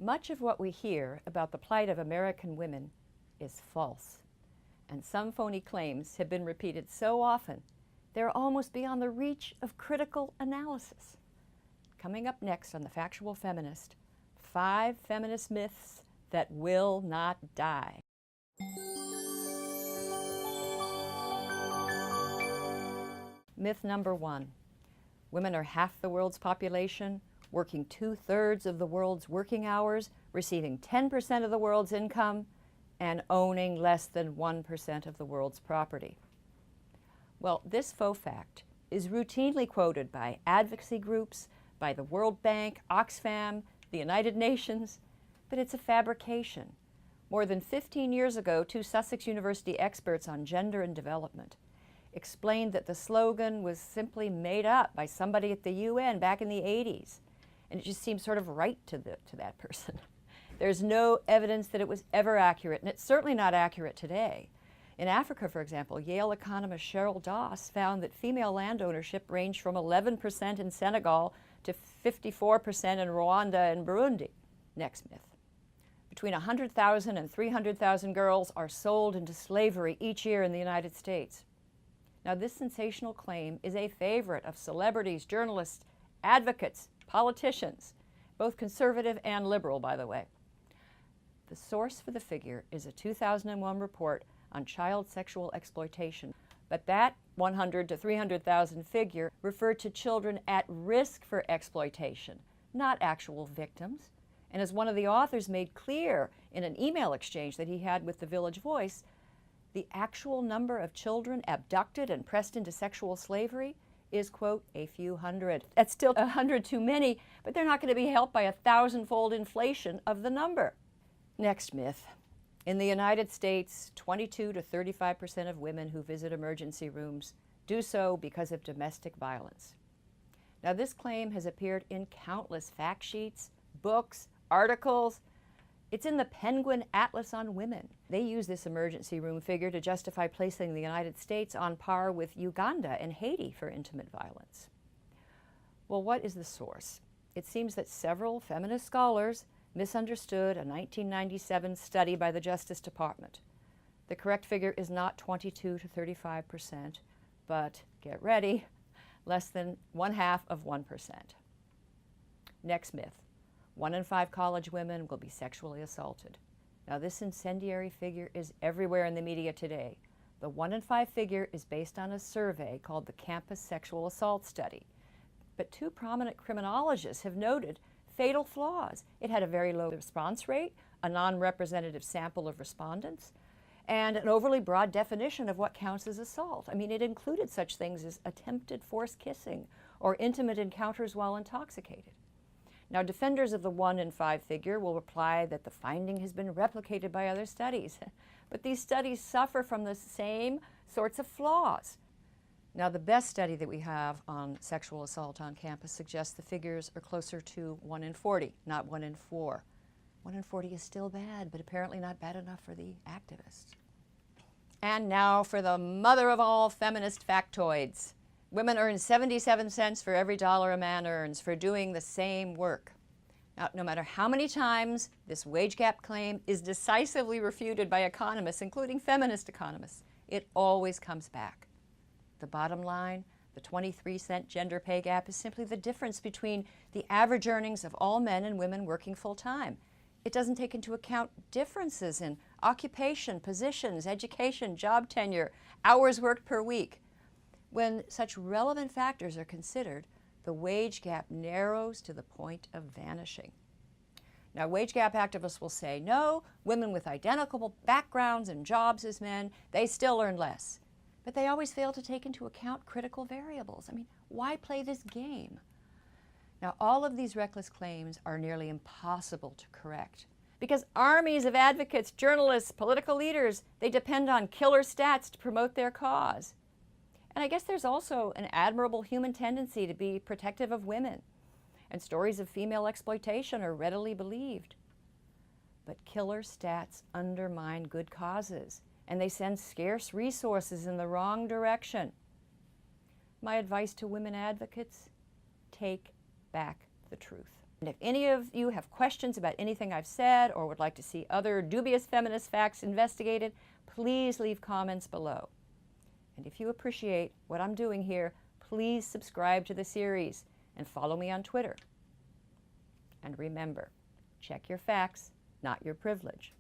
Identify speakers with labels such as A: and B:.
A: Much of what we hear about the plight of American women is false, and some phony claims have been repeated so often they're almost beyond the reach of critical analysis. Coming up next on The Factual Feminist, 5 feminist myths that will not die. Myth number 1. Women are half the world's population, working 2/3 of the world's working hours, receiving 10% of the world's income, and owning less than 1% of the world's property. Well, this faux fact is routinely quoted by advocacy groups, by the World Bank, Oxfam, the United Nations, but it's a fabrication. More than 15 years ago, 2 Sussex University experts on gender and development explained that the slogan was simply made up by somebody at the UN back in the 80s, and it just seems sort of right to that person. There's no evidence that it was ever accurate, and it's certainly not accurate today. In Africa, for example, Yale economist Cheryl Doss found that female land ownership ranged from 11% in Senegal to 54% in Rwanda and Burundi. Next myth. Between 100,000 and 300,000 girls are sold into slavery each year in the United States. Now, this sensational claim is a favorite of celebrities, journalists, advocates, politicians, both conservative and liberal, by the way. The source for the figure is a 2001 report on child sexual exploitation, but that 100 to 300,000 figure referred to children at risk for exploitation, not actual victims. And as one of the authors made clear in an email exchange that he had with the Village Voice, the actual number of children abducted and pressed into sexual slavery is, quote, a few hundred. That's still 100 too many, but they're not going to be helped by a 1,000-fold inflation of the number. Next myth. In the United States, 22 to 35% of women who visit emergency rooms do so because of domestic violence. Now, this claim has appeared in countless fact sheets, books, articles. It's in the Penguin Atlas on Women. They use this emergency room figure to justify placing the United States on par with Uganda and Haiti for intimate violence. Well, what is the source? It seems that several feminist scholars misunderstood a 1997 study by the Justice Department. The correct figure is not 22 to 35%, but get ready, less than 1/2%. Next myth. 1 in 5 college women will be sexually assaulted. Now, this incendiary figure is everywhere in the media today. The 1 in 5 figure is based on a survey called the Campus Sexual Assault Study. But 2 prominent criminologists have noted fatal flaws. It had a very low response rate, a non-representative sample of respondents, and an overly broad definition of what counts as assault. I mean, it included such things as attempted forced kissing or intimate encounters while intoxicated. Now, defenders of the 1 in 5 figure will reply that the finding has been replicated by other studies, but these studies suffer from the same sorts of flaws. Now, the best study that we have on sexual assault on campus suggests the figures are closer to 1 in 40, not 1 in 4. 1 in 40 is still bad, but apparently not bad enough for the activists. And now for the mother of all feminist factoids. Women earn 77 cents for every dollar a man earns for doing the same work. Now, no matter how many times this wage gap claim is decisively refuted by economists, including feminist economists, it always comes back. The bottom line, the 23-cent gender pay gap, is simply the difference between the average earnings of all men and women working full-time. It doesn't take into account differences in occupation, positions, education, job tenure, hours worked per week. When such relevant factors are considered, the wage gap narrows to the point of vanishing. Now, wage gap activists will say, no, women with identical backgrounds and jobs as men, they still earn less. But they always fail to take into account critical variables. I mean, why play this game? Now, all of these reckless claims are nearly impossible to correct because armies of advocates, journalists, political leaders, they depend on killer stats to promote their cause. And I guess there's also an admirable human tendency to be protective of women, and stories of female exploitation are readily believed. But killer stats undermine good causes, and they send scarce resources in the wrong direction. My advice to women advocates: take back the truth. And if any of you have questions about anything I've said or would like to see other dubious feminist facts investigated, please leave comments below. And if you appreciate what I'm doing here, please subscribe to the series and follow me on Twitter. And remember, check your facts, not your privilege.